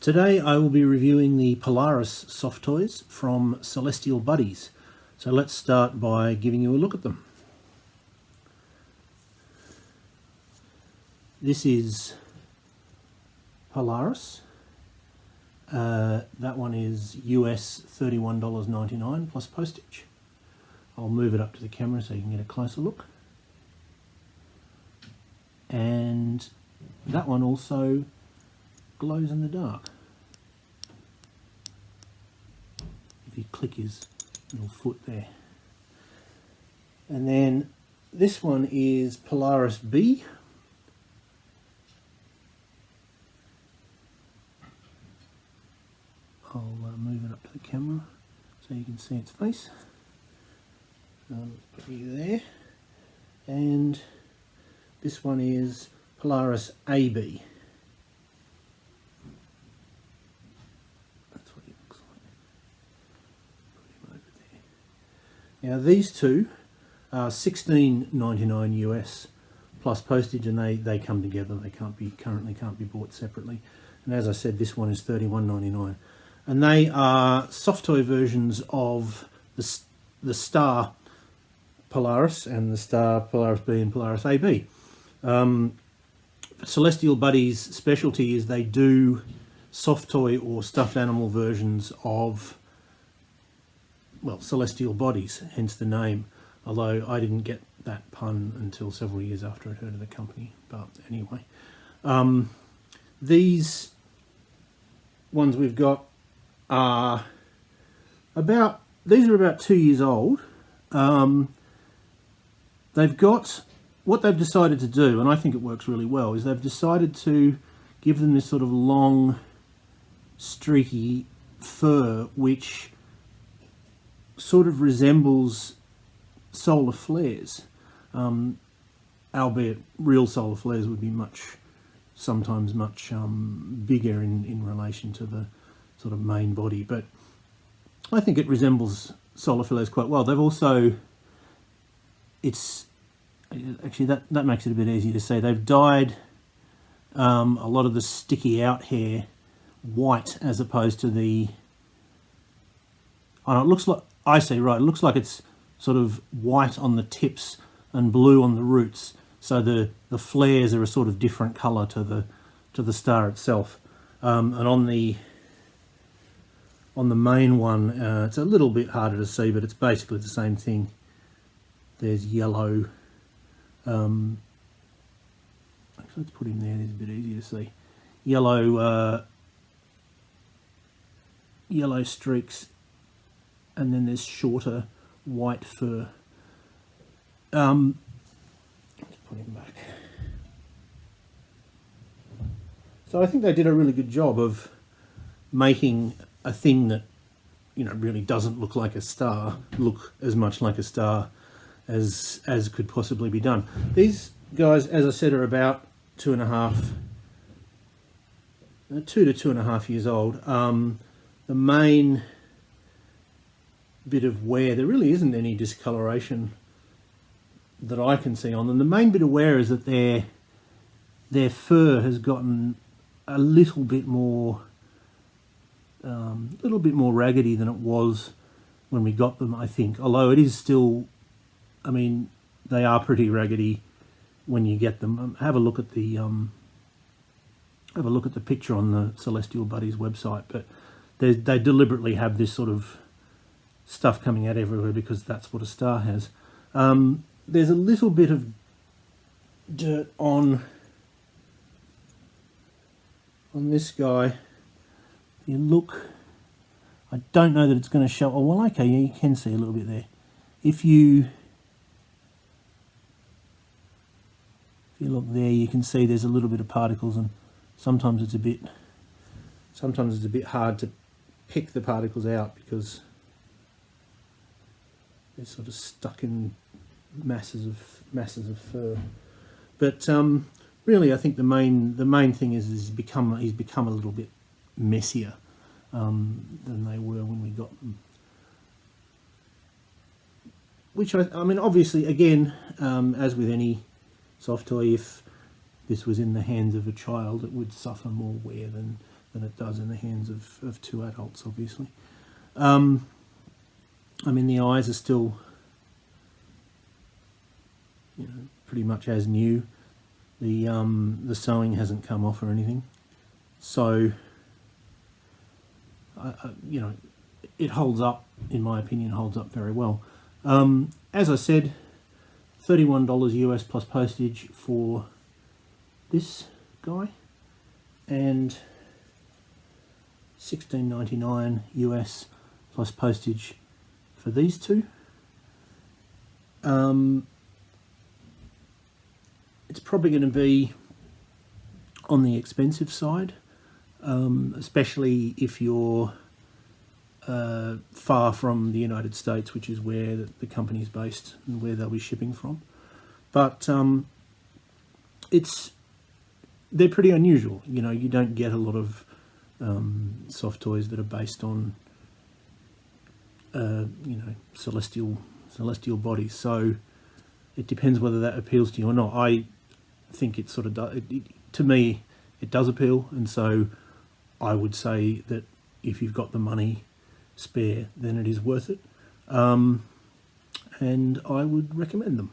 Today I will be reviewing the Polaris soft toys from Celestial Buddies. So let's start by giving you a look at them. This is Polaris. That one is US $31.99 plus postage. I'll move it up to the camera so you can get a closer look. And that one also glows in the dark. If you click his little foot there. And then this one is Polaris B. I'll move it up to the camera so you can see its face. Put you there. And this one is Polaris AB. That's what he looks like. Put him over there. Now these two are $16.99 US plus postage, and they come together. They currently can't be bought separately. And as I said, this one is $31.99. And they are soft toy versions of the Star Polaris and the Star Polaris B and Polaris AB. Celestial Buddies' specialty is they do soft toy or stuffed animal versions of, well, Celestial Bodies, hence the name. Although I didn't get that pun until several years after I'd heard of the company. But anyway, these ones we've got are about 2 years old. They've got, what they've decided to do, and I think it works really well, is they've decided to give them this sort of long, streaky fur, which sort of resembles solar flares, albeit real solar flares would be sometimes much bigger in relation to the sort of main body, but I think it resembles solar flares quite well. They've also, actually that makes it a bit easier to see. They've dyed a lot of the sticky out hair white as opposed to the, oh no, it looks like, I see, right, it looks like it's sort of white on the tips and blue on the roots, so the flares are a sort of different colour to the star itself. And on the main one, it's a little bit harder to see, but it's basically the same thing. There's yellow. Actually, let's put him there. It's a bit easier to see. Yellow streaks, and then there's shorter white fur. Let's put him back. So I think they did a really good job of making a thing that, you know, really doesn't look like a star look as much like a star as could possibly be done. These guys, as I said, are about 2 to 2.5 years old. The main bit of wear, there really isn't any discoloration that I can see on them. The main bit of wear is that their fur has gotten a little bit more raggedy than it was when we got them, I think. Although it is still, I mean, they are pretty raggedy when you get them. Have a look at the picture on the Celestial Buddies website. But they deliberately have this sort of stuff coming out everywhere because that's what a star has. There's a little bit of dirt on this guy. If you look, I don't know that it's going to show. Oh well, okay, yeah, you can see a little bit there. If you look there, you can see there's a little bit of particles, and sometimes it's a bit hard to pick the particles out because they're sort of stuck in masses of fur. But really, I think the main thing is he's become a little bit messier than they were when we got them. Which I mean, obviously, again, as with any soft toy, if this was in the hands of a child, it would suffer more wear than than it does in the hands of two adults, obviously. I mean, the eyes are still, you know, pretty much as new. The sewing hasn't come off or anything, so you know, it holds up. In my opinion, holds up very well. As I said, $31 US plus postage for this guy, and $16.99 US plus postage for these two. It's probably going to be on the expensive side, especially if you're far from the United States, which is where the company's based and where they'll be shipping from. But they're pretty unusual. You know, you don't get a lot of soft toys that are based on you know, celestial bodies. So it depends whether that appeals to you or not. I think it sort of does. To me, it does appeal, and so I would say that if you've got the money spare, then it is worth it, and I would recommend them.